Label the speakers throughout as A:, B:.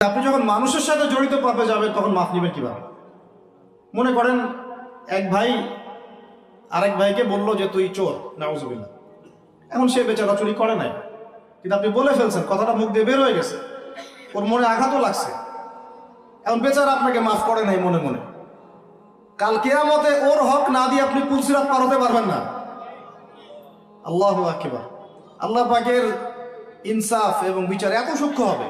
A: আপনি যখন মানুষের সাথে জড়িত পাপে যাবেন তখন মাফ নেবেন কিভাবে? মনে করেন এক ভাই আরেক ভাইকে বলল যে তুই চোর, নাউজুবিল্লাহ। এখন সে বেচারা চুরি করে নাই, কিন্তু আপনি বলে ফেলছেন, কথাটা মুখ দিয়ে বের হয়ে গেছে, ওর মনে আঘাতও লাগছে। এখন বেচারা আপনাকে মাফ করে নাই মনে মনে, কাল কিয়ামতে ওর হক না দিয়ে আপনি পুলসিরাত পার হতে পারবেন না। আল্লাহু আকবার। আল্লাহ পাকের ইনসাফ এবং বিচার এত সূক্ষ্ম হবে।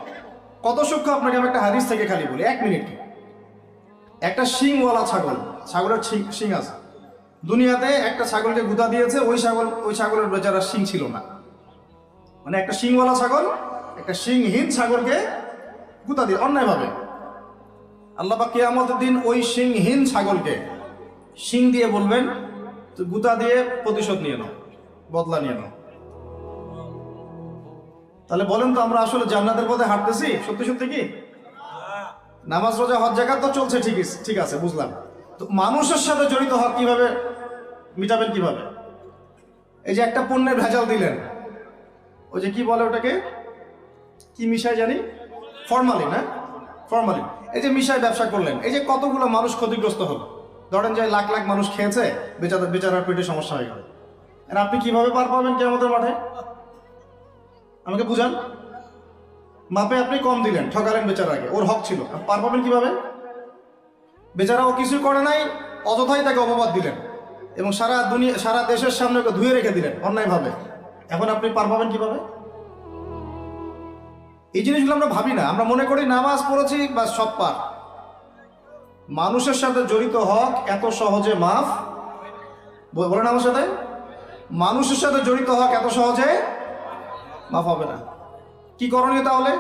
A: কত সূক্ষ্ম আপনাকে আমি একটা হাদিস থেকে খালি বলি, 1 মিনিট। একটা শিংওয়ালা ছাগল, ছাগলের শিং আছে। দুনিয়াতে একটা ছাগলকে গুঁতা দিয়েছে, ওই ছাগলের বেচারা শিং ছিল না। মানে একটা শিংওয়ালা ছাগল একটা শিংহীন ছাগলকে গুঁতা দিয়ে অন্যায়ভাবে। আল্লাহ পাক কিয়ামতের দিন ওই শিংহীন ছাগলকে শিং দিয়ে বলবেন, তুই গুঁতা দিয়ে প্রতিশোধ নিয়ে নাও, বদলা নিয়ে নাও। তাহলে বলেন তো, আমরা আসলে জান্নাতের পথে হাঁটতেছি সত্যি সত্যি কি? নামাজ রোজা হজ যাকাত তো চলছে, ঠিক আছে, বুঝলাম। তো মানুষের সাথে জড়িত হক কিভাবে মিটাবেন কিভাবে? এই যে একটা পণ্যের ভেজাল দিলেন, ওই যে কি বলে ওটাকে, কি মিশাই জানি, ফরমালিন, হ্যাঁ ফরমালিন। এই যে মিশাই ব্যবসা করলেন, এই যে কতগুলো মানুষ ক্ষতিগ্রস্ত হলো। ধরেন যে লাখ লাখ মানুষ খেয়েছে, বেচারার পেটে সমস্যা হয়ে গেল। আর আপনি কিভাবে পার পাবেন কিয়ামতের মাঠে? আমাকে বুঝান। মাপে আপনি কম দিলেন, ঠকালেন বেচারাকে, ওর হক ছিল, পার পাবেন কিভাবে? বেচারা ও কিছুই করে নাই, অযথাই তাকে অপবাদ দিলেন এবং সারা দেশের সামনে ওকে ধুয়ে রেখে দিলেন অন্যায়ভাবে। এখন আপনি পার পাবেন কিভাবে? এই জিনিসগুলো আমরা ভাবি না, আমরা মনে করি নামাজ পড়েছি বা সব পার। মানুষের সাথে জড়িত হক এত সহজে মাফ, বলেন আমার সাথে, মানুষের সাথে জড়িত হক এত সহজে মাফ হবে না। কি করণীয় তাহলে?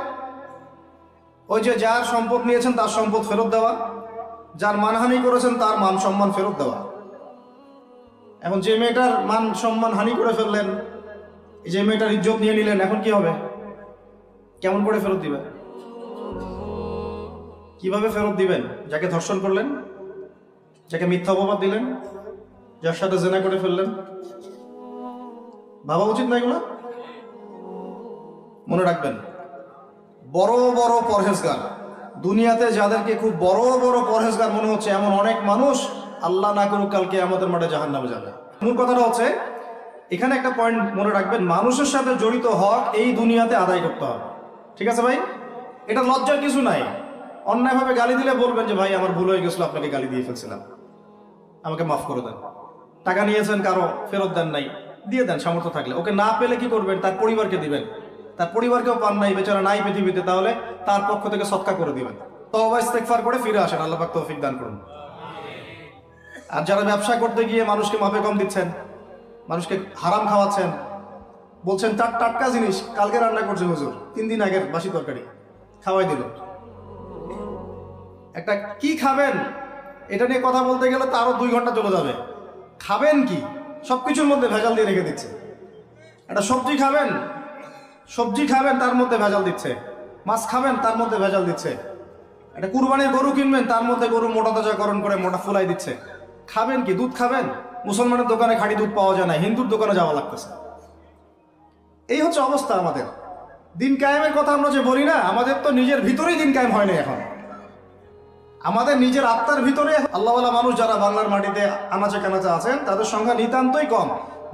A: ওই যে যার সম্পদ নিয়েছেন তার সম্পদ ফেরত দেওয়া, যার মানহানি করেছেন তার মান সম্মান ফেরত দেওয়া। এখন যে মেয়েটার মান সম্মান হানি করে ফেললেন, যে মেয়েটার ইজ্জত নিয়ে নিলেন, এখন কি হবে? কেমন করে ফেরত দিবেন? কিভাবে ফেরত দিবেন? যাকে ধর্ষণ করলেন, যাকে মিথ্যা অপবাদ দিলেন, যার সাথে জেনা করে ফেললেন, ভাবা উচিত না এগুলো? মনে রাখবেন, বড় বড় পরহেজগার, দুনিয়াতে যাদেরকে খুব বড় বড় পরহেজগার মনে হচ্ছে, এমন অনেক মানুষ আল্লাহ না করুক কালকে আমাদের মাঠে জাহান্নামে যাবে। মূল কথাটা হচ্ছে, এখানে একটা পয়েন্ট মনে রাখবেন, মানুষের সাথে জড়িত হক এই দুনিয়াতে আদায় করতে হবে। ঠিক আছে ভাই? এটা লজ্জার কিছু নাই। অন্যায়ভাবে গালি দিলে বলবেন যে ভাই আমার ভুল হয়ে গেছিল, আপনাকে গালি দিয়ে ফেলছিলাম, আমাকে মাফ করে দেন। টাকা নিয়েছেন কারো, ফেরত দেন নাই, দিয়ে দেন সামর্থ্য থাকলে। ওকে না পেলে কি করবেন? তার পরিবারকে দিবেন। তার পরিবারকেও পান নাই, বেচারা নাই পৃথিবীতে, তাহলে তার পক্ষ থেকে সদকা করে দিবেন। তওবা ইস্তেগফার করে ফিরে আসেন, আল্লাহ পাক তৌফিক দান করুন। আর যারা ব্যবসা করতে গিয়ে মানুষকে মাপে কম দিচ্ছেন, মানুষকে হারাম খাওয়াচ্ছেন, বলছেন টাটকা জিনিস কালকে রান্না করছে হুজুর, 3 দিন আগের বাসি তরকারি খাওয়াই দিল, একটা কি খাবেন এটা নিয়ে কথা বলতে গেলে তো আরো 2 ঘন্টা চলে যাবে। খাবেন কি? সবকিছুর মধ্যে ভেজাল দিয়ে রেখে দিচ্ছে। একটা সবজি খাবেন তার মধ্যে ভেজাল দিচ্ছে, মাছ খাবেন তার মধ্যে ভেজাল দিচ্ছে, একটা কুরবানির গরু কিনবেন তার মধ্যে গরু মোটা তাজাকরণ করে মোটা ফুলাই দিচ্ছে। খাবেন কি? দুধ খাবেন? মুসলমানের দোকানে খাঁটি দুধ পাওয়া যায় না, হিন্দুর দোকানে যাওয়া লাগতেছে। এই হচ্ছে অবস্থা আমাদের। দিন কায়েমের কথা আমরা যে বলি না, আমাদের তো নিজের ভিতরেই দিন কায়েম হয় না এখন। আমাদের নিজের আত্মার ভিতরে আল্লাহওয়ালা মানুষ যারা বাংলার মাটিতে আনাচে কানাচে আছেন, তাদের সংখ্যা নিতান্তই কম।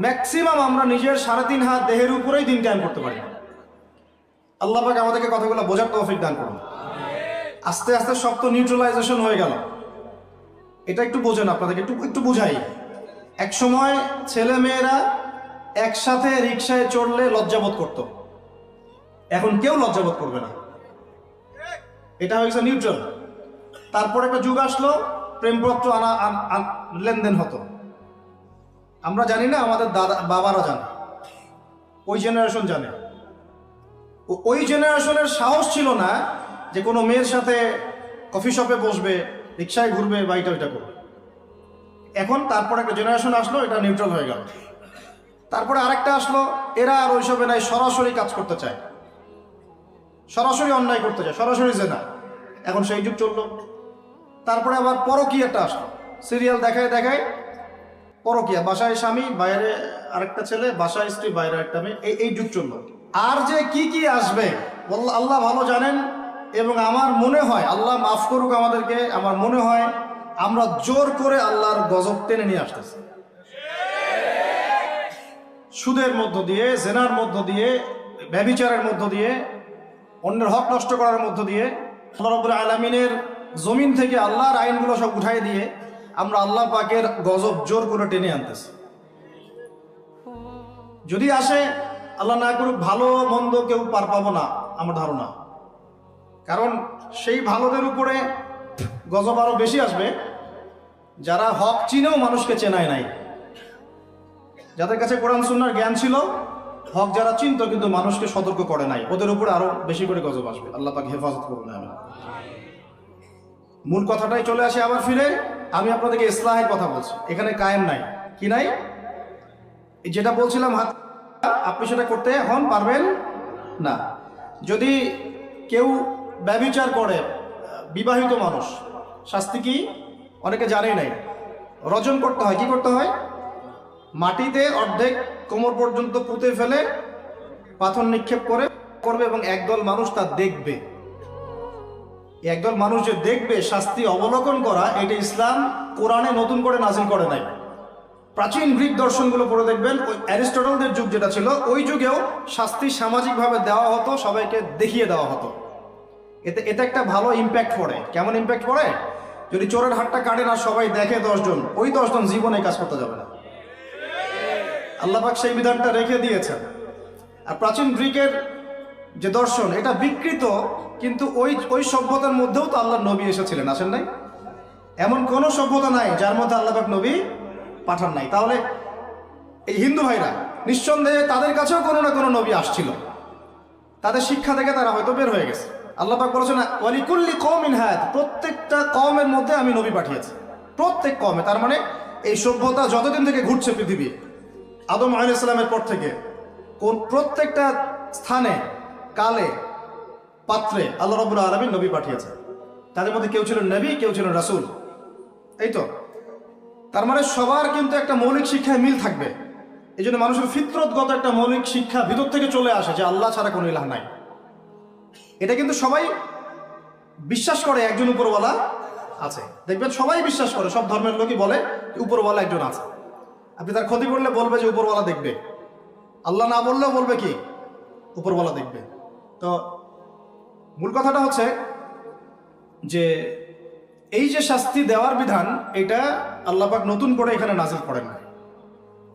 A: ম্যাক্সিমাম আমরা নিজের 3.5 হাত দেহের উপরেই দিন কায়েম করতে পারি। আল্লাহ পাক আমাদেরকে কথাগুলো বোঝার তৌফিক দান করুন। আস্তে আস্তে সব তো নিউট্রালাইজেশন হয়ে গেল। এটা একটু বোঝেন, আপনাদেরকে একটু বুঝাই। এক সময় ছেলে মেয়েরা একসাথে রিক্সায় চড়লে লজ্জাবোধ করত, এখন কেউ লজ্জাবোধ করবে না। এটা হয়েছে নিউট্রাল। তারপর একটা যুগ আসলো, প্রেমপত্র লেনদেন হতো। আমরা জানি না, আমাদের বাবারা জানে, ওই জেনারেশন জানে। ওই জেনারেশনের সাহস ছিল না যে কোনো মেয়ের সাথে কফি শপে বসবে, রিক্সায় ঘুরবে বা এটা করবে। এখন তারপর একটা জেনারেশন আসলো, এটা নিউট্রাল হয়ে গেল। তারপরে আরেকটা আসলো, এরা আর ওইসবে নাই, সরাসরি কাজ করতে চায়, সরাসরি অন্যায় করতে চায়, সরাসরি জেনা। এখন সেই যুগ চললো। তারপরে আবার পরকীয়াটা আসলো, সিরিয়াল দেখায় পরকীয়া, বাসায় স্বামী বাইরে আরেকটা ছেলে, বাসায় স্ত্রী বাইরে একটা মেয়ে, এই যুগ চললো। আর যে কি আসবে আল্লাহ ভালো জানেন। এবং আমার মনে হয়, আল্লাহ মাফ করুক আমাদেরকে, আমার মনে হয় আমরা জোর করে আল্লাহর গজব টেনে নিয়ে আসতেছি। সুদের মধ্য দিয়ে, জেনার মধ্য দিয়ে, ব্যভিচারের মধ্য দিয়ে, অন্যের হক নষ্ট করার মধ্য দিয়ে আল্লাহ রাব্বুল আলামিনের জমিন থেকে আল্লাহর আইনগুলো সব উঠাই দিয়ে আমরা আল্লাহ পাকের গজব জোর করে টেনে আনতেছি। যদি আসে, আল্লাহ না করুক, ভালো মন্দ কেউ পার পাবো না আমার ধারণা। কারণ সেই ভালোদের উপরে গজব আরো বেশি আসবে যারা হক চিনেও মানুষকে চেনায় নাই, যাদের কাছে কোরআন সুন্নাহর জ্ঞান ছিল, হক যারা চিনতো কিন্তু মানুষকে সতর্ক করে নাই, ওদের উপরে আরো বেশি করে গজব আসবে। আল্লাহ পাক হেফাজত করুন। আমি মূল কথাটাই চলে আসে আবার ফিরে, আমি আপনাদেরকে ইসলাহের কথা বলছি। এখানে কায়েম নাই, কি নাই, যেটা বলছিলাম হাত, আপনি সেটা করতে এখন পারবেন না। যদি কেউ ব্যভিচার করে, বিবাহিত মানুষ, শাস্তি কি অনেকে জানেই নাই। রজম করতে হয়। কি করতে হয়? মাটিতে অর্ধেক কোমর পর্যন্ত পুঁতে ফেলে পাথর নিক্ষেপ করবে এবং একদল মানুষ তা দেখবে। একদল মানুষ যে দেখবে, শাস্তি অবলোকন করা, এটা ইসলাম কোরআনে নতুন করে নাজিল করে নাই। প্রাচীন গ্রিক দর্শনগুলো পড়ে দেখবেন, ওই অ্যারিস্টটলদের যুগ যেটা ছিল, ওই যুগেও শাস্তি সামাজিকভাবে দেওয়া হতো, সবাইকে দেখিয়ে দেওয়া হতো। এতে একটা ভালো ইম্প্যাক্ট পড়ে। কেমন ইম্প্যাক্ট পড়ে? যদি চোরের হাতটা কাটে না সবাই দেখে 10 জন, ওই 10 জন জীবনে কাজ করতে যাবে না। আল্লাহ পাক সেই বিধানটা রেখে দিয়েছেন। আর প্রাচীন গ্রিকের যে দর্শন, এটা বিকৃত, কিন্তু ওই সভ্যতার মধ্যেও তো আল্লাহ নবী এসেছিলেন, আসেন নাই? এমন কোন সভ্যতা নাই যার মধ্যে আল্লাহ পাক নবী পাঠান নাই। তাহলে এই হিন্দু ভাইরা নিঃসন্দেহে তাদের কাছেও কোনো না কোনো নবী আসছিল, তাদের শিক্ষা থেকে তারা হয়তো বের হয়ে গেছে। আল্লাহ পাক বলেছেন ওয়ালিকুল্লি কওমিন হাদ, প্রত্যেকটা কওমের মধ্যে আমি নবী পাঠিয়েছি। প্রত্যেক কওমে, তার মানে এই সভ্যতা যতদিন থেকে ঘুরছে পৃথিবী, আদম আলাইহিস সালামের পর থেকে, কোন প্রত্যেকটা স্থানে, কালে, পাত্রে আল্লাহ রাব্বুল আলামিন নবী পাঠিয়েছেন। তাদের মধ্যে কেউ ছিলেন নবী, কেউ ছিলেন রাসূল। এই তো, তার মানে সবার কিন্তু একটা মৌলিক শিক্ষায় মিল থাকবে। এই জন্য মানুষের ফিতরতগত একটা মৌলিক শিক্ষা ভিতর থেকে চলে আসে যে আল্লাহ ছাড়া কোনো ইলাহ নাই। এটা কিন্তু সবাই বিশ্বাস করে একজন উপরওয়ালা আছে। দেখবেন সবাই বিশ্বাস করে, সব ধর্মের লোকই বলে উপরওয়ালা একজন আছে। আপনি তার ক্ষতি করলে বলবে যে উপরওয়ালা দেখবে, আল্লাহ না বললেও বলবে কি উপরওয়ালা দেখবে। তো মূল কথাটা হচ্ছে যে এই যে শাস্তি দেওয়ার বিধান, এটা আল্লাহ পাক নতুন করে এখানে নাজিল করেন না।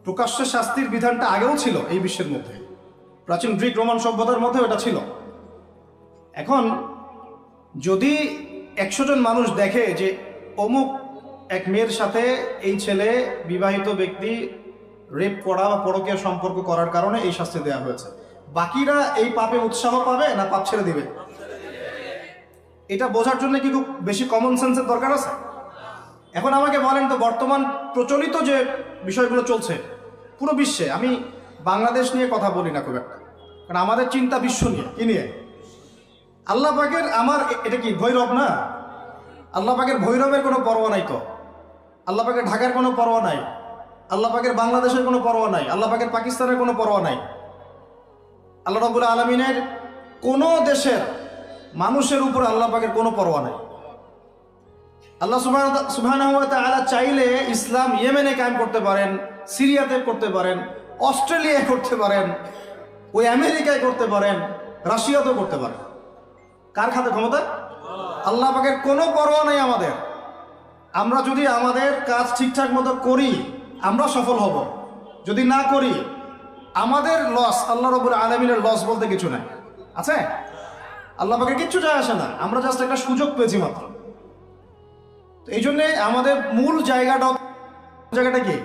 A: প্রকাশ্য শাস্তির বিধানটা আগেও ছিল এই বিশ্বের মধ্যে, প্রাচীন গ্রিক রোমান সভ্যতার মধ্যে এটা ছিল। এখন যদি 100 জন মানুষ দেখে যে অমুক এক মেয়ের সাথে এই ছেলে, বিবাহিত ব্যক্তি, রেপ করা বা পরকীয়া সম্পর্ক করার কারণে এই শাস্তি দেওয়া হয়েছে, বাকিরা এই পাপে উৎসাহ পাবে না পাপ ছেড়ে দিবে? এটা বোঝার জন্য কি খুব বেশি কমন সেন্সের দরকার আছে? এখন আমাকে বলেন তো, বর্তমান প্রচলিত যে বিষয়গুলো চলছে পুরো বিশ্বে, আমি বাংলাদেশ নিয়ে কথা বলি না খুব একটা, কারণ আমাদের চিন্তা বিশ্ব নিয়ে। কি নিয়ে? আল্লাহ পাকের, আমার এটা কি ভৈরব না? আল্লাহ পাকের ভৈরবের কোনো পরোয়া নাই তো, আল্লাহ পাকের ঢাকার কোনো পরোয়া নাই, আল্লাহ পাকের বাংলাদেশের কোনো পরোয়া নাই, আল্লাহ পাকের পাকিস্তানের কোনো পরোয়া নাই। আল্লাহ রাব্বুল আলামিনের কোনো দেশের মানুষের উপর আল্লাহ পাকের কোনো পরোয়া নাই। আল্লাহ সুবহানাহু ওয়া তাআলা চাইলে ইসলাম ইয়েমেনে কায়েম করতে পারেন, সিরিয়াতে করতে পারেন, অস্ট্রেলিয়ায় করতে পারেন, ওই আমেরিকায় করতে পারেন, রাশিয়াতেও করতে পারেন। কার হাতে ক্ষমতা? আল্লাহ পাকের কোনো পরোয়া নাই আমাদের। আমরা যদি আমাদের কাজ ঠিকঠাক মতো করি আমরা সফল হব, যদি না করি আমাদের লস। আল্লাহ রাব্বুল আলামিনের লস বলতে কিছু নাই, আছে? আল্লাহ পাকের কিচ্ছু যায় আসে না, আমরা জাস্ট একটা সুযোগ পেয়েছি মাত্র। তো এই জন্যে আমাদের মূল জায়গাটা কি?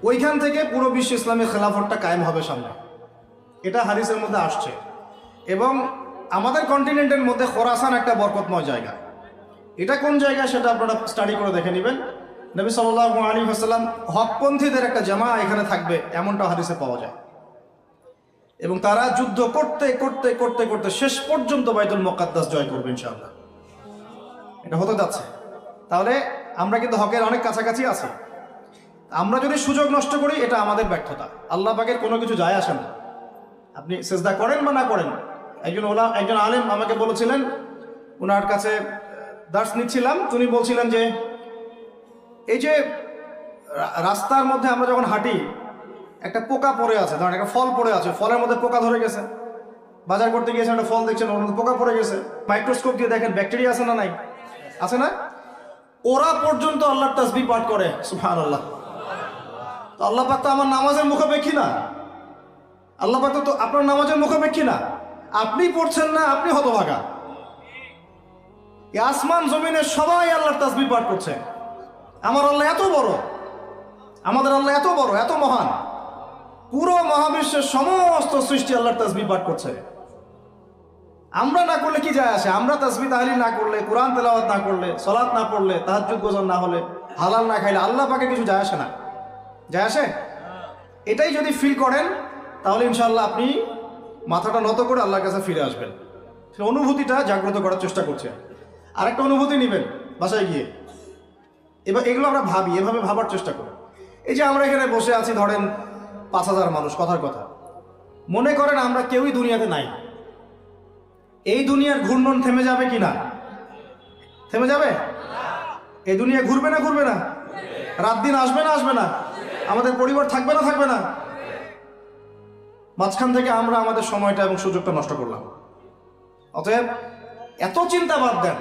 A: ওইখান থেকে পুরো বিশ্ব ইসলামী খেলাফতটা কায়েম হবে সামনে, এটা হাদিসের মধ্যে আসছে। এবং আমাদের কন্টিনেন্টের মধ্যে খোরাসান একটা বরকতময় জায়গা। এটা কোন জায়গা সেটা আপনারা স্টাডি করে দেখে নেবেন। নবী সাল্লাল্লাহু আলাইহি ওয়াসাল্লাম হকপন্থীদের একটা জামা এখানে থাকবে, এমনটা হাদিসে পাওয়া যায়। এবং তারা যুদ্ধ করতে করতে করতে করতে শেষ পর্যন্ত বাইতুল মুকাদ্দাস জয় করবে ইনশাআল্লাহ। এটা হতে যাচ্ছে। তাহলে আমরা কিন্তু হকের অনেক কাছাকাছি আছি। আমরা যদি সুযোগ নষ্ট করি এটা আমাদের ব্যর্থতা, আল্লাহ পাকের কোনো কিছু যায় আসে না। আপনি সিজদা করেন বা না করেন, একজন আলেম আমাকে বলেছিলেন ওনার কাছে দার্স নিচ্ছিলাম। উনি বলছিলেন যে এই যে রাস্তার মধ্যে আমরা যখন হাঁটি, একটা পোকা পড়ে আছে, ধরেন একটা ফল পড়ে আছে, ফলের মধ্যে পোকা ধরে গেছে। বাজার করতে গিয়েছেন, একটা ফল দেখছেন, ওর মধ্যে পোকা পড়ে গেছে। মাইক্রোস্কোপ দিয়ে দেখেন ব্যাকটেরিয়া আছে না নাই? আছে না? ওরা পর্যন্ত আল্লাহর তাসবিহ পাঠ করে, সুবহানাল্লাহ। তো আল্লাহ পাক তো আমার নামাজের মুখাপেক্ষী না, আল্লাহ পাক তো আপনার নামাজের মুখাপেক্ষী না। আপনি পড়ছেন না, আপনি হতভাগা। এই আসমান জমিনে সবাই আল্লাহর তাসবিহ পাঠ করছে। আমার আল্লাহ এত বড়, আমাদের আল্লাহ এত বড়, এত মহান, পুরো মহাবিশ্বের সমস্ত সৃষ্টি আল্লাহর তাসবিহ পাঠ করছে। আমরা না করলে কি যায় আসে? আমরা তাসবিহ তাহলিল না করলে, কোরআন তেলাওয়াত না করলে, সালাত না পড়লে, তাহাজ্জুদ গোজার না হলে, হালাল না খাইলে আল্লাহ পাকে কিছু যায় আসে না? যায় আসে? এটাই যদি ফিল করেন তাহলে ইনশাআল্লাহ আপনি মাথাটা নত করে আল্লাহর কাছে ফিরে আসবেন। সেই অনুভূতিটা জাগ্রত করার চেষ্টা করছেন। আরেকটা অনুভূতি নেবেন বাসায় গিয়ে। এবার এগুলো আমরা ভাবি, এভাবে ভাবার চেষ্টা করি। এই যে আমরা এখানে বসে আছি, ধরেন 5,000 মানুষ, কথার কথা, মনে করেন আমরা কেউই দুনিয়াতে নাই। এই দুনিয়ার ঘূর্ণন থেমে যাবে কি না? থেমে যাবে? এই দুনিয়া ঘুরবে না? ঘুরবে না? রাত দিন আসবে না? আসবে না? আমাদের পরিবার থাকবে না? থাকবে না? মাঝখান থেকে আমরা আমাদের সময়টা এবং সুযোগটা নষ্ট করলাম। অতএব এত চিন্তা বাদ দেন।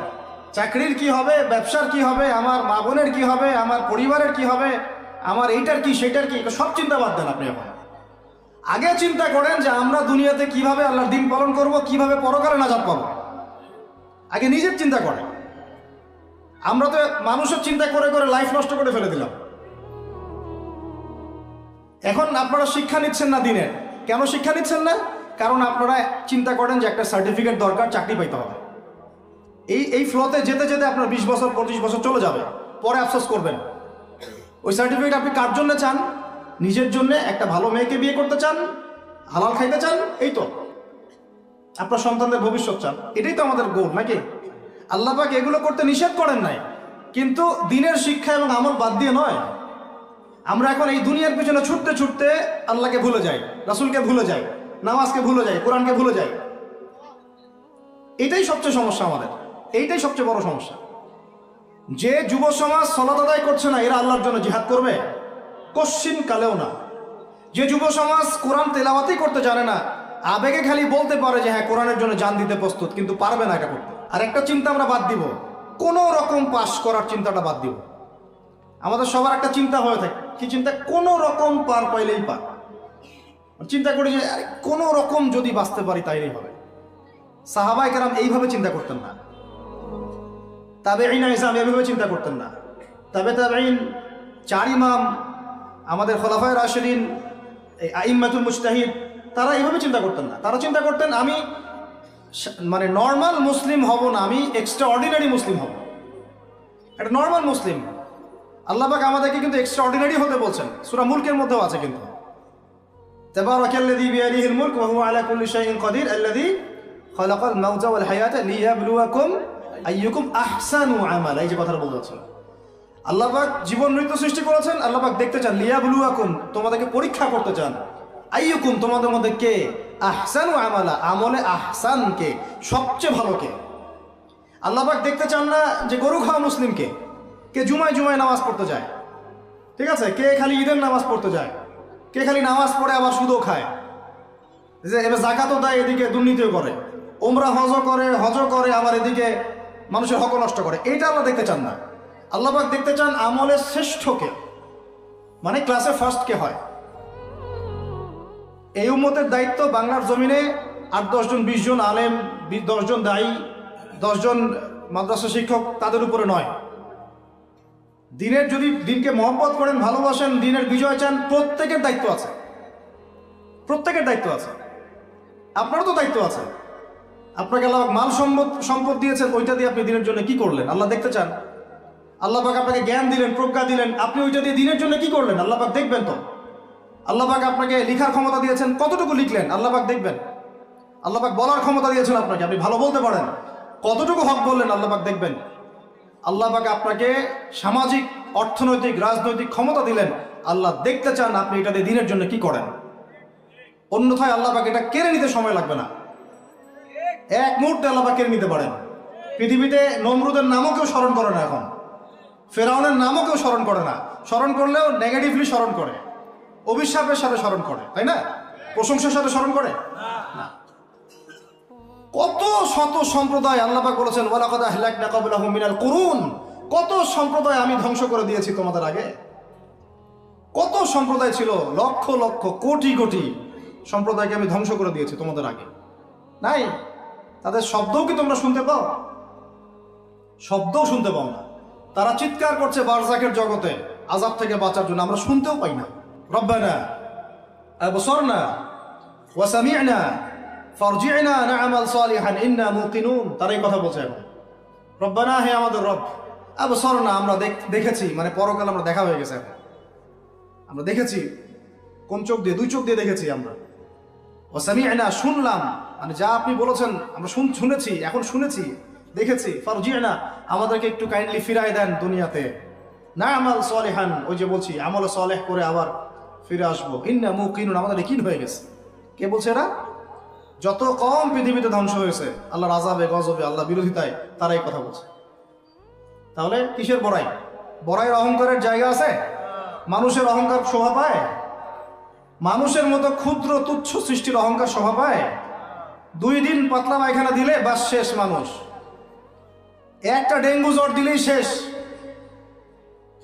A: চাকরির কি হবে, ব্যবসার কি হবে, আমার মা বোনের কি হবে, আমার পরিবারের কি হবে, আমার এইটার কি সেইটার কি, সব চিন্তা বাদ দেন আপনি। এখন আগে চিন্তা করেন যে আমরা দুনিয়াতে কিভাবে আল্লাহর দিন পালন করব, কিভাবে পরকালে নাজাত পাবো। আগে নিজের চিন্তা করেন। আমরা তো মানুষের চিন্তা করে করে লাইফ নষ্ট করে ফেলে দিলাম। এখন আপনারা শিক্ষা নিচ্ছেন না দিনের। কেন শিক্ষা নিচ্ছেন না? কারণ আপনারা চিন্তা করেন যে একটা সার্টিফিকেট দরকার, চাকরি পাইতে হবে। এই ফ্লোতে যেতে যেতে আপনার 20 বছর 25 বছর চলে যাবে, পরে আফসোস করবেন। ওই সার্টিফিকেট আপনি কার জন্য চান? নিজের জন্য। একটা ভালো মেয়েকে বিয়ে করতে চান, হালাল খাইতে চান, এই তো আপনার সন্তানদের ভবিষ্যৎ চান। এটাই তো আমাদের গোল, নাকি? আল্লাহ পাক এগুলো করতে নিষেধ করেন নাই, কিন্তু দিনের শিক্ষা এবং আমল বাদ দিয়ে নয়। আমরা এখন এই দুনিয়ার পিছনে ছুটতে ছুটতে আল্লাহকে ভুলে যাই, রাসূলকে ভুলে যাই, নামাজকে ভুলে যাই, কোরআনকে ভুলে যাই। এটাই সবচেয়ে সমস্যা আমাদের, এইটাই সবচেয়ে বড় সমস্যা। যে যুব সমাজ সালাত আদায় করছে না, এরা আল্লাহর জন্য জিহাদ করবে? কশ্চিন কালেও না। যে যুব সমাজ কোরআন তেলাওয়াতই করতে জানে না, আবেগে খালি বলতে পারে যে হ্যাঁ কোরআনের জন্য জান দিতে প্রস্তুত, কিন্তু পারবে না এটা করতে। আর একটা চিন্তা আমরা বাদ দিব, কোনো রকম পাস করার চিন্তাটা বাদ দিব। আমাদের সবার একটা চিন্তা হয়ে থাকে, কি চিন্তা? কোনো রকম পার পাইলেই পার। চিন্তা করি যে কোনো রকম যদি বাঁচতে পারি তাইলেই হবে। সাহাবায়ে কেরাম এইভাবে চিন্তা করতেন না, তাবেঈন ইসলাম এইভাবে চিন্তা করতেন না, তাবেঈন, 4 ইমাম, আমাদের খোলাফায়ে রাশিদিন, এই আইম্মাতুল মুজতাহিদ, তারা এইভাবে চিন্তা করতেন না। তারা চিন্তা করতেন আমি মানে নর্মাল মুসলিম হব না, আমি এক্সট্রা অর্ডিনারি মুসলিম হব। একটা নর্মাল মুসলিম। আল্লাহ পাক আমাদেরকে কিন্তু এক্সট্রা অর্ডিনারি হতে বলছেন, সূরা মুলকের মধ্যেও আছে কিন্তু। তাবারাকাল্লাযী বিয়াদিহিল মুলক ওয়া হুয়া আলা কুল্লি শাইইন কাদির আল্লাযী খালাকাল মাউতা ওয়াল হায়াতা লিয়াবলুয়াকুম আইয়ুকুম আহসানু আমালা। এই যে কথাটা বলছেন, আল্লাহ পাক জীবন মৃত্যু সৃষ্টি করেছেন, আল্লাহ পাক দেখতে চান, লিয়াবলুয়াকুম, তোমাদেরকে পরীক্ষা করতে চান, আইয়ুকুম, তোমাদের মধ্যে কে, আহসানু আমালা, আমলে আহসান কে, সবচেয়ে ভালো কে। আল্লাহ পাক দেখতে চান না যে গরু খাওয়া মুসলিমকে, কে জুমায় জুমায় নামাজ পড়তে যায়, ঠিক আছে, কে খালি ঈদের নামাজ পড়তে যায়, কে খালি নামাজ পড়ে আবার সুদও খায়, যে এবার যাকাতও দেয়, এদিকে দুর্নীতিও করে, ওমরা হজ করে আবার এদিকে মানুষের হক নষ্ট করে। এইটা আল্লাহ দেখতে চান না। আল্লাহ পাক দেখতে চান আমলের শ্রেষ্ঠকে, মানে ক্লাসে ফার্স্ট কে হয়। এই উম্মতের দায়িত্ব বাংলার জমিনে 8-10 জন 20 জন আলেম, 10 জন দায়ী, 10 জন মাদ্রাসা শিক্ষক, তাদের উপরে নয়। দিনের যদি দিনকে মহব্বত করেন, ভালোবাসেন, দিনের বিজয় চান, প্রত্যেকের দায়িত্ব আছে, প্রত্যেকের দায়িত্ব আছে। আপনারও তো দায়িত্ব আছে। আপনাকে আল্লাহ মাল সম্পদ দিয়েছেন, ওইটা দিয়ে আপনি দিনের জন্য কি করলেন আল্লাহ দেখতে চান। আল্লাহ পাক আপনাকে জ্ঞান দিলেন, প্রজ্ঞা দিলেন, আপনি ওইটা দিয়ে দিনের জন্য কি করলেন আল্লাহ পাক দেখবেন তো। আল্লাহ পাক আপনাকে লেখার ক্ষমতা দিয়েছেন, কতটুকু লিখলেন আল্লাহ পাক দেখবেন। আল্লাহ পাক বলার ক্ষমতা দিয়েছেন আপনাকে, আপনি ভালো বলতে পারেন, কতটুকু হক বললেন আল্লাহ পাক দেখবেন। আল্লাহ পাক আপনাকে সামাজিক, অর্থনৈতিক, রাজনৈতিক ক্ষমতা দিলেন, আল্লাহ দেখতে চান আপনি এটা দিয়ে দিনের জন্য কি করেন। অন্যথায় আল্লাহ পাক এটা কেড়ে নিতে সময় লাগবে না, এক মুহূর্তে আল্লাহ পাক কেড়ে নিতে পারেন। পৃথিবীতে নমরুদের নামও কেউ স্মরণ করে না, এখন ফেরাউনের নামও কেউ স্মরণ করে না। স্মরণ করলেও নেগেটিভলি স্মরণ করে, অভিশাপের সাথে স্মরণ করে, তাই না? প্রশংসার সাথে স্মরণ করে না। কত শত সম্প্রদায় আল্লাহ পাক বলেছেন ওয়ালাকাদ আহলাকনা ক্বাবলাহুম মিনাল কুরুন, কত সম্প্রদায় আমি ধ্বংস করে দিয়েছি তোমাদের আগে। কত সম্প্রদায় ছিল, লক্ষ লক্ষ কোটি কোটি সম্প্রদায়কে আমি ধ্বংস করে দিয়েছি তোমাদের আগে। নাই, তাদের শব্দও কি তোমরা শুনতে পাও? শব্দও শুনতে পাও না। তারা চিৎকার করছে বারজাকের জগতে আযাব থেকে বাঁচার জন্য, আমরা শুনতেও পাই না। রব্বানা আবসারনা ওয়া সামি'না ফারজি'না না'মাল সালিহান ইন্না মুকিনুন। তারা এই কথা বলছে এখন, রব্বানা, হে আমাদের রব, আবসারনা, আমরা দেখেছি, মানে পরকাল আমরা দেখা হয়ে গেছে এখন, আমরা দেখেছি। কোন চোখ দিয়ে? দুই চোখ দিয়ে দেখেছি আমরা। ওয়া সামি'না, শুনলাম, মানে যা আপনি বলেছেন আমরা শুনেছি, এখন শুনেছি, দেখেছি। ফারজি'না, আমাদেরকে একটু কাইন্ডলি ফিরায় দেন দুনিয়াতে। না'মাল সালিহান, ওই যে বলছি আমল সালেহ করে আবার ফিরে আসবো। ইন্না মুকিনুন, আমাদের ইয়াকিন হয়ে গেছে। কে বলছে এরা? যত কম পৃথিবীতে ধ্বংস হয়েছে আল্লাহর আযাবে গজবে আল্লাহ বিরোধিতায়, তারা এই কথা বলছে। তাহলে কিসের বড়াই? বড়াইয়ের অহংকারের জায়গা আছে? মানুষের অহংকার শোভা পায়? মানুষের মতো ক্ষুদ্র তুচ্ছ সৃষ্টির অহংকার শোভা পায়? 2 দিন পাতলা পায়খানা দিলে বাস শেষ মানুষ, একটা ডেঙ্গু জ্বর দিলেই শেষ।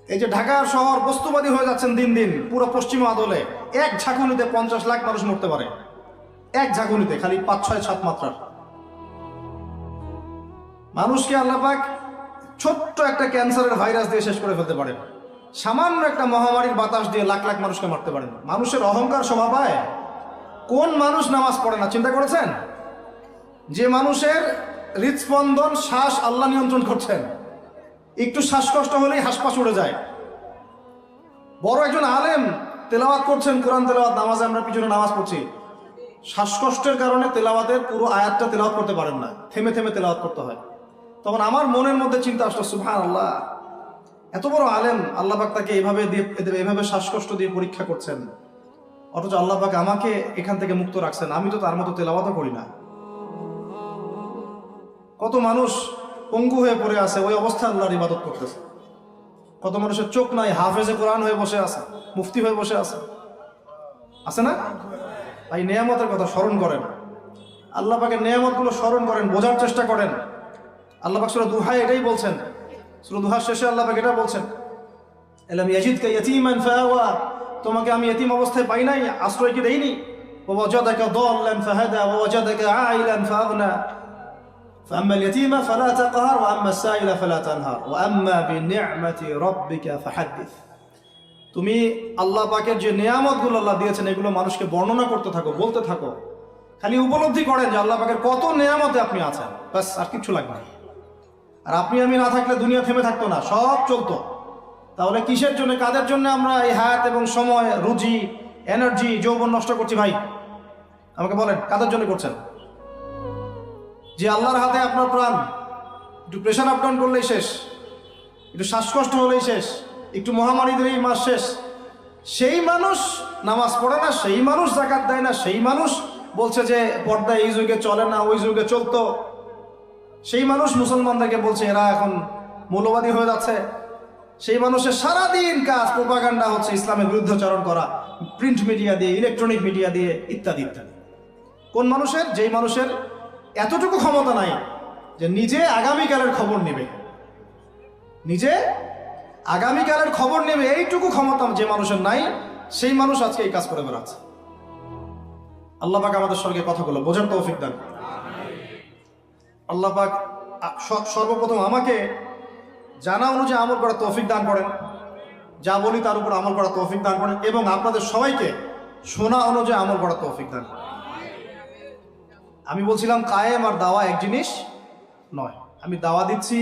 A: এই যে ঢাকার শহর বস্তুবাদী হয়ে যাচ্ছেন দিন দিন, পুরো পশ্চিম আদলে এক ঝাঁকুনিতে 50 লাখ মানুষ মরতে পারে, এক ঝাঁকুনিতে, খালি 5, 6, 7 মাত্রার মানুষকে আল্লাহ পাক ছোট্ট একটা ক্যান্সারের ভাইরাস দিয়ে শেষ করে ফেলতে পারেন, সামান্য একটা মহামারীর বাতাস দিয়ে লাখ লাখ মানুষকে মারতে পারেন। মানুষের অহংকার শোভা পায়? কোন মানুষ নামাজ পড়ে না চিন্তা করেছেন? যে মানুষের হৃদস্পন্দন, শ্বাস আল্লাহ নিয়ন্ত্রণ করছেন, একটু শ্বাসকষ্ট হলেই হাসপাস উড়ে যায়। বড় একজন আলেম তেলাওয়াত করছেন, কোরআন তেলাওয়াত, নামাজে আমরা পিছনে নামাজ পড়ছি, শ্বাসকষ্টের কারণে তেলাওয়াতের পুরো আয়াতটা তেলাওয়াত করতে পারেন না, থেমে থেমে তেলাওয়াত করতে হয়। তখন আমার মনের মধ্যে চিন্তা আসলো, সুবহানাল্লাহ, এত বড় আলেম, আল্লাহ পাক তাকে এভাবে শ্বাসকষ্ট দিয়ে পরীক্ষা করছেন, অথচ আল্লাহ পাক আমাকে এখান থেকে মুক্ত রাখছেন, আমি তো তার মতো তেলাওয়াতও করি না। কত মানুষ পঙ্গু হয়ে পড়ে আছে, ওই অবস্থায় আল্লাহর ইবাদত করতেছে। কত মানুষের চোখ নাই, হাফেজে কোরআন হয়ে বসে আছে, মুফতি হয়ে বসে আছে, আছে না? এই নেয়ামতের কথা স্মরণ করেন, আল্লাহ পাকের নেয়ামতগুলো স্মরণ করেন, বোঝার চেষ্টা করেন। আল্লাহ পাক সূরা দুহায় এটাই বলছেন, সূরা দুহার শেষে আল্লাহ পাক এটা বলছেন, আলাম ইয়াজিদকা ইয়াতীমান ফাআওয়া, তোমাকে আমি ইতিম অবস্থায় পাই নাই, আশ্রয় কি দেইনি? ওয়া ওয়াজাদাকা দাল্লান ফাহাদা ওয়া ওয়াজাদাকা আইলান ফাআগনা فأما اليتيم فلا تقهر وأما السائل فلا تنهر وأما بنعمة ربك فحدث। তুমি আল্লাহ পাকের যে নিয়ামতগুলো আল্লাহ দিয়েছেন এগুলো মানুষকে বর্ণনা করতে থাকো, বলতে থাকো, খালি উপলব্ধি করেন যে আল্লাহ পাকের কত নিয়ামতে আপনি আছেন, বাস, আর কিছু লাগবে না। আর আপনি আমি না থাকলে দুনিয়া থেমে থাকতো না, সব চলতো। তাহলে কিসের জন্য, কাদের জন্য আমরা এই হায়াত এবং সময়, রুজি, এনার্জি, যৌবন নষ্ট করছি? ভাই আমাকে বলেন, কাদের জন্য করছেন? যে আল্লাহর হাতে আপনার প্রাণ, একটু প্রেশার আপ ডাউন করলেই শেষ, একটু শ্বাসকষ্ট হলেই শেষ, একটু মহামারী দিলেই মাস শেষ। সেই মানুষ নামাজ পড়ে না, সেই মানুষ যাকাত দেয় না, সেই মানুষ বলছে যে পর্দা এই যুগে চলে না, ওই যুগে চলতো। সেই মানুষ মুসলমানদেরকে বলছে এরা এখন মৌলবাদী হয়ে যাচ্ছে। সেই মানুষের সারাদিন কাজ প্রোপাগান্ডা হচ্ছে, ইসলামের বিরুদ্ধাচরণ করা, প্রিন্ট মিডিয়া দিয়ে, ইলেকট্রনিক মিডিয়া দিয়ে, ইত্যাদি ইত্যাদি। কোন মানুষের? যেই মানুষের এতটুকু ক্ষমতা নাই যে নিজে আগামীকালের খবর নেবে, নিজে আগামীকালের খবর নেবে, এইটুকু ক্ষমতা যে মানুষের নাই, সেই মানুষ আজকে এই কাজ করে বেড়াচ্ছে। আল্লাহ পাক আমাদের সঙ্গে কথাগুলো বোঝার তৌফিক দান। আল্লাহ পাক সর্বপ্রথম আমাকে জানা অনুযায়ী আমল করার তৌফিক দান করেন, যা বলি তার উপর আমল করার তৌফিক দান করেন, এবং আপনাদের সবাইকে শোনা অনুযায়ী আমল করার তৌফিক দান করেন। আমি বলছিলাম কায়েম আর দাওয়া এক জিনিস নয়। আমি দাওয়া দিচ্ছি,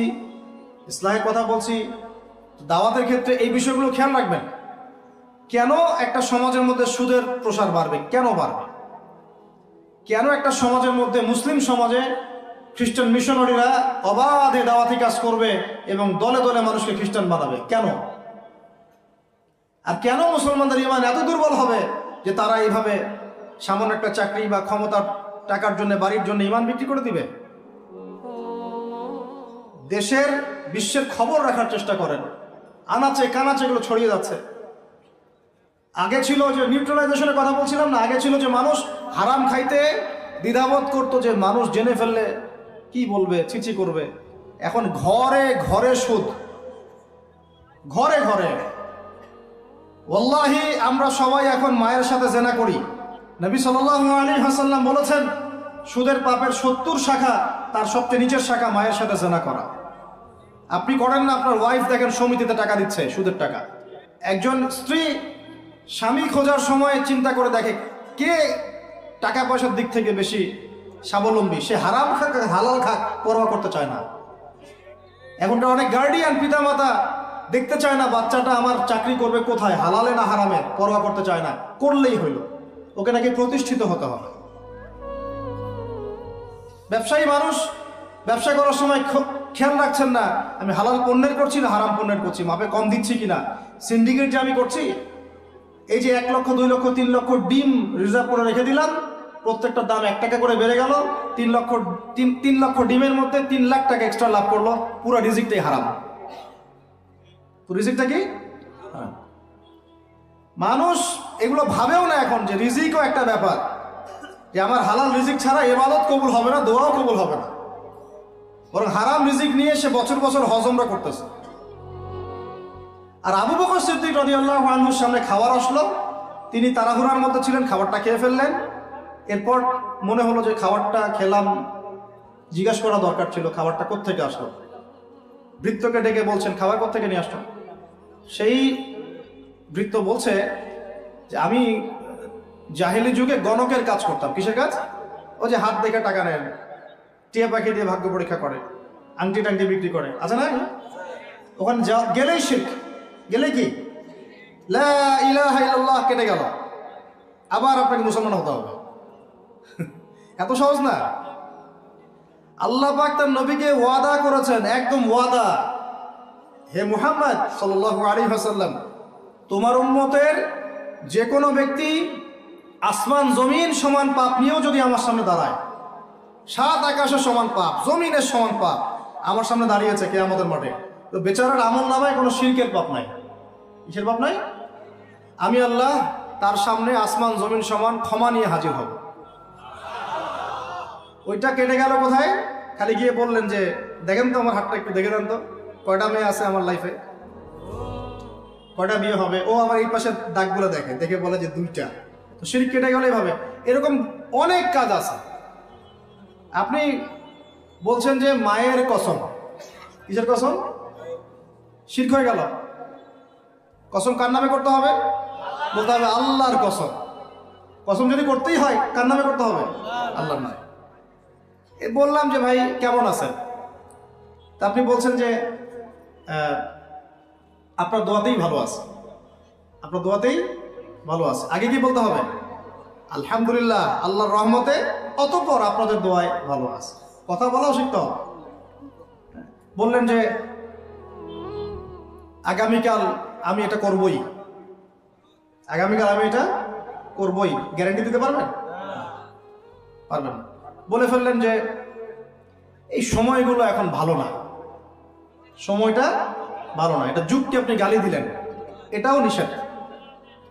A: ইসলামের কথা বলছি, দাওয়াতের ক্ষেত্রে এই বিষয়গুলো খেয়াল রাখবেন। কেন একটা সমাজের মধ্যে সুদের প্রসার বাড়বে? কেন বাড়বে? কেন একটা সমাজের মধ্যে, মুসলিম সমাজে খ্রিস্টান মিশনারিরা অবাধে দাওয়াতি কাজ করবে এবং দলে দলে মানুষকে খ্রিস্টান বানাবে? কেন? আর কেন মুসলমানদের ঈমান এত দুর্বল হবে যে তারা এইভাবে সামান্য একটা চাকরি বা ক্ষমতার টাকার জন্য, বাড়ির জন্য ঈমান বিক্রি করে দিবে? দেশের বিশ্বের খবর রাখার চেষ্টা করেন। আনাচে কানাচে এগুলো ছড়িয়ে যাচ্ছে। আগে ছিল যে নিউট্রালাইজেশনের কথা বলছিলাম না, আগে ছিল যে মানুষ হারাম খাইতে দ্বিধাবোধ করতো, যে মানুষ জেনে ফেললে কি বলবে, ছিচি করবে। এখন ঘরে ঘরে সুদ, ঘরে ঘরে। ওয়াল্লাহি আমরা সবাই এখন মায়ের সাথে জেনা করি। নবী সাল্লাল্লাহু আলাইহি ওয়াসাল্লাম বলেছেন, সুদের পাপের 70 শাখা, তার সবচেয়ে নিচের শাখা মায়ের সাথে জেনা করা। আপনি করেন না? আপনার ওয়াইফ দেখেন সমিতিতে টাকা দিচ্ছে, সুদের টাকা। একজন স্ত্রী স্বামী খোঁজার সময় চিন্তা করে দেখে কে টাকা পয়সার দিক থেকে বেশি স্বাবলম্বী। সে হারাম খাক হালাল খাক পরোয়া করতে চায় না। এখনকার অনেক গার্ডিয়ান পিতামাতা দেখতে চায় না বাচ্চাটা আমার চাকরি করবে কোথায়, হালালে না হারামে, পরোয়া করতে চায় না। করলেই হইল, ওকে নাকি প্রতিষ্ঠিত হতে হবে। ব্যবসায়ী মানুষ ব্যবসা করার সময় খেয়াল রাখছেন না আমি হালাল পণ্যের করছি না হারাম পণ্যের করছি, মাপে কম দিচ্ছি কিনা। সিন্ডিকেট যে আমি করছি, এই যে 1 লক্ষ 2 লক্ষ 3 লক্ষ ডিম রিজার্ভ করে রেখে দিলাম, প্রত্যেকটা দাম 1 টাকা করে বেড়ে গেল, 3 লক্ষ ডিমের মধ্যে 3 লাখ টাকা এক্সট্রা লাভ করলো, পুরো রিজিকটাই হারাম। রিজিকটা কি? মানুষ এগুলো ভাবেও না এখন যে রিজিকও একটা ব্যাপার, যে আমার হালাল রিজিক ছাড়া ইবাদত কবুল হবে না, দোয়াও কবুল হবে না। বরং হারাম রিজিক নিয়ে সে বছর বছর হজ উমরা করতেছে। আর আবু বকর সিদ্দিক রাদিয়াল্লাহু আনহুর সামনে খাবার আসলো, তিনি তাড়াহুড়ার মধ্যে ছিলেন, খাবারটা খেয়ে ফেললেন। এরপর মনে হলো যে খাবারটা খেলাম, জিজ্ঞাসা করা দরকার ছিল খাবারটা কোত্থেকে আসলো। ভৃত্যকে ডেকে বলছেন খাবার কোত্থেকে নিয়ে আসলো। সেই ভৃত্য বলছে যে আমি জাহেলি যুগে গণকের কাজ করতাম। কিসের কাজ? ও যে হাত দেখে টাকা নেন, টিয়া পাখি দিয়ে ভাগ্য পরীক্ষা করে, আংটি টাংটি বিক্রি করে, আছে না? ওখানে গেলেই শিরক, গেলে কি লা ইলাহা ইল্লাল্লাহ কেটে গেল, আবার আপনাকে মুসলমান হতে হবে। এত সহজ না। আল্লাহ পাক তার নবীকে ওয়াদা করেছেন, একদম ওয়াদা, হে মুহাম্মদ সাল্লাল্লাহু আলাইহি ওয়াসাল্লাম, তোমার উম্মতের যে কোনো ব্যক্তি আসমান জমিন সমান পাপ নিয়েও যদি আমার সামনে দাঁড়ায়, 7 আকাশের সমান পাপ, জমিনের সমান পাপ আমার সামনে দাঁড়িয়েছে কিয়ামতের মাঠে, তো বেচারার আমল নামায় কোনো শিরকের পাপ নাই। কিসের পাপ নাই? আমি আল্লাহ তার সামনে আসমান জমিন সমান ক্ষমা নিয়ে হাজির হব। ওইটা কেটে গেল কোথায়? খালি গিয়ে বললেন যে দেখেন তো আমার হাতটা একটু দেখে দেন তো, কয়টা মেয়ে আছে আমার লাইফে, কয়টা বিয়ে হবে। ও আমার এই পাশে দাগগুলো দেখে, দেখে বলে যে 2টা। তো শিরক কেটে গেল এভাবে। এরকম অনেক কাজ আছে। আপনি বলছেন যে মায়ের কসম, কিসের কসম? শিরক হয়ে গেল। কসম কার নামে করতে হবে? বলতে হবে আল্লাহর কসম। কসম যদি করতেই হয় কার নামে করতে হবে? আল্লাহর নামে। বললাম যে ভাই কেমন আছেন? তা আপনি বলছেন যে আপনার দোয়াতেই ভালো আছে, আপনার দোয়াতেই ভালো আছে। আগে কি বলতে হবে? আলহামদুলিল্লাহ, আল্লাহর রহমতে, অতঃপর আপনাদের দোয়ায় ভালো আছে। কথা বলাও শিখতে হবে। বললেন যে আগামীকাল আমি এটা করবই, আগামীকাল আমি এটা করবই, গ্যারান্টি দিতে পারবেন? পারবেন না। বলে ফেললেন যে এই সময়গুলো এখন ভালো না, সময়টা ভালো না, এটা যুগকে আপনি গালি দিলেন, এটাও নিষেধ,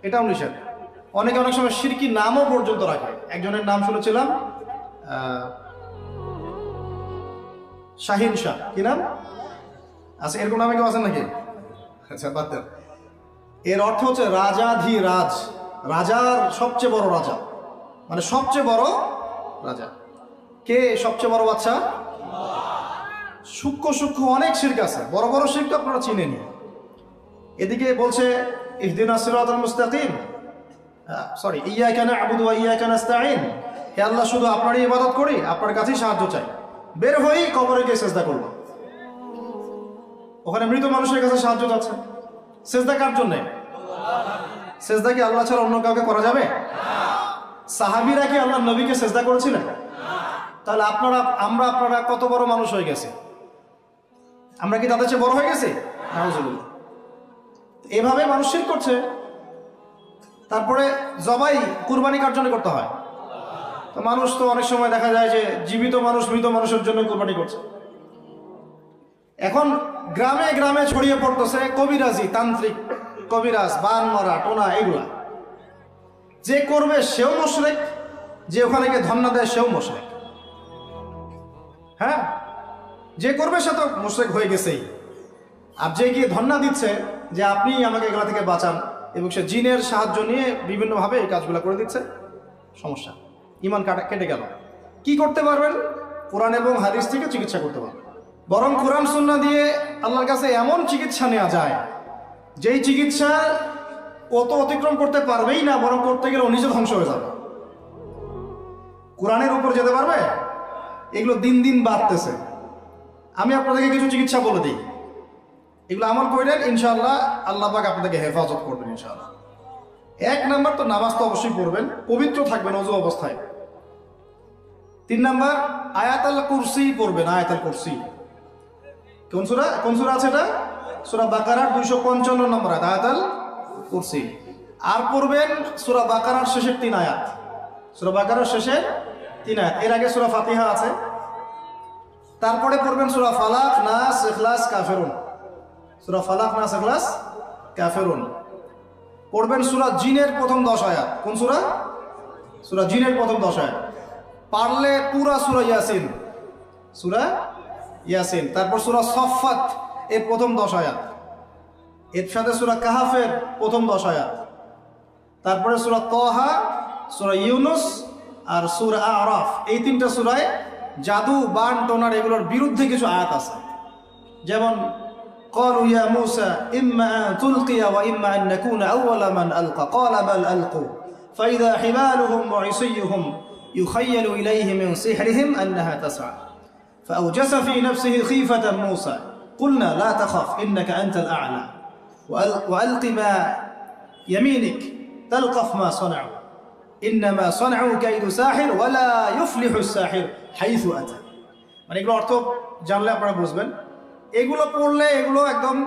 A: এটাও নিষেধ। অনেকে অনেক সময় শিরকি নামও পর্যন্ত রাখে। একজনের নাম শুনেছিলাম শাহিন শাহ, কি নাম আচ্ছা, এরকম নামে কেউ আছেন নাকি? আচ্ছা বাদ দেন। এর অর্থ হচ্ছে রাজাধিরাজ, রাজার সবচেয়ে বড় রাজা, মানে সবচেয়ে বড় রাজা। কে সবচেয়ে বড় বাচ্চা? সূক্ষ্ম সূক্ষ্ম অনেক শিরক আছে, বড় বড় শিরক আপনারা চিনেনি। এদিকে বলছে ইহদিনাস সিরাতাল মুস্তাকিম, সরি ইয়্যাকা না'বুদু ওয়া ইয়্যাকা নাস্তাঈন, হে আল্লাহ শুধু আপনারই ইবাদত করি, আপনার কাছেই সাহায্য চাই। বের হয়েই কবরে গিয়ে সেজদা করলো। ওখানে মৃত মানুষের কাছে সাহায্য চাচ্ছে। সেজদা কার জন্যে? সেজদা কি আল্লাহ ছাড়া অন্য কাউকে করা যাবে? সাহাবীরা কি আল্লাহর নবীকে সেজদা করেছিলেন? তাহলে আপনারা কত বড় মানুষ হয়ে গেছে? আমরা কি তাদের চেয়ে বড় হয়ে গেছি? নাউজুবিল্লাহ। এভাবে মানুষ শিরক করছে। তারপরে জবাই কুরবানি কার জন্য করতে হয়? তো মানুষ তো অনেক সময় দেখা যায় যে জীবিত মানুষ মৃত মানুষের জন্য কুরবানি করছে। এখন গ্রামে গ্রামে ছড়িয়ে পড়তেছে কবিরাজি, তান্ত্রিক, কবিরাজ, বান মারা, টোনা, এগুলা। যে করবে সেও মুশরিক, যে ওখানে গিয়ে ধন্না দেয় সেও মুশরিক। হ্যাঁ, যে করবে সে তো মুশরিক হয়ে গেছেই। আর যে গিয়ে ধন্না দিচ্ছে যে আপনি আমাকে এগুলা থেকে বাঁচান, এবং সে জিনের সাহায্য নিয়ে বিভিন্নভাবে এই কাজগুলো করে দিচ্ছে, সমস্যা, ইমান কেটে গেল। কি করতে পারবেন? কোরআন এবং হাদিস থেকে চিকিৎসা করতে পারবেন। বরং কোরআন সুন্নাহ দিয়ে আল্লাহর কাছে এমন চিকিৎসা নেওয়া যায়, যেই চিকিৎসা ও তো অতিক্রম করতে পারবেই না, বরং করতে গেলে ও নিজে ধ্বংস হয়ে যাবে। কোরআনের উপর যেতে পারবে? এগুলো দিন দিন বাড়তেছে। আমি আপনাদেরকে কিছু চিকিৎসা বলে দিই, এগুলো আমল করেন, ইনশাআল্লাহ আল্লাহ পাক আপনাদেরকে হেফাজত করবেন ইনশাআল্লাহ। 1 নাম্বার তো নামাজ তো অবশ্যই পড়বেন, পবিত্র থাকবেন ওযু অবস্থায়। 3 নাম্বার আয়াতুল কুরসি পড়বেন, আয়াতুল কুরসি। কোন সূরা আছে এটা? সূরা বাকারার 255 নম্বর আয়াত, আয়াতুল কুরসি। আর পড়বেন সূরা বাকারার শেষের 3 আয়াত, সূরা বাকারার শেষের 3 আয়াত। এর আগে সূরা ফাতিহা আছে। তারপরে পড়বেন সূরা ফালাক, নাস, ইখলাস, কাফিরুন। সূরা ফালাক, নাস, ইখলাস, কাফিরুন। পড়বেন সূরা জিনের প্রথম 10 আয়াত। কোন সূরা? সূরা জিনের প্রথম 10 আয়াত। পারলে পুরা সূরা ইয়াসিন, সূরা ইয়াসিন। তারপর সূরা সফফাত এর প্রথম 10 আয়াত। এর সাথে সূরা কাহাফের প্রথম 10 আয়াত। তারপরে সূরা তাহা, সূরা ইউনুস আর সূরা আরাফ। এই 3টা সূরায় জাদু, বান, টোনার এগুলোর বিরুদ্ধে কিছু আয়াত আছে। যেমন قالوا يا موسى إما أن تلقي وإما أن نكون أول من ألقى قال بل ألقوا فإذا حبالهم وعصيهم يخيل إليه من سحرهم أنها تسعى فأوجس في نفسه خيفة موسى قلنا لا تخف إنك أنت الأعلى وألق ما يمينك تلقف ما صنعوا إنما صنعوا كيد ساحر ولا يفلح الساحر حيث أتى। মানে এগুলো অর্থ জানলে আপনারা বুঝবেন। এগুলো পড়লে এগুলো একদম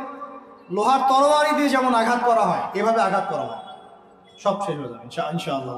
A: লোহার তরবারি দিয়ে যেমন আঘাত করা হয়, এভাবে আঘাত করা হয়, সব শেষ হয়ে যাবে ইনশাআল্লাহ।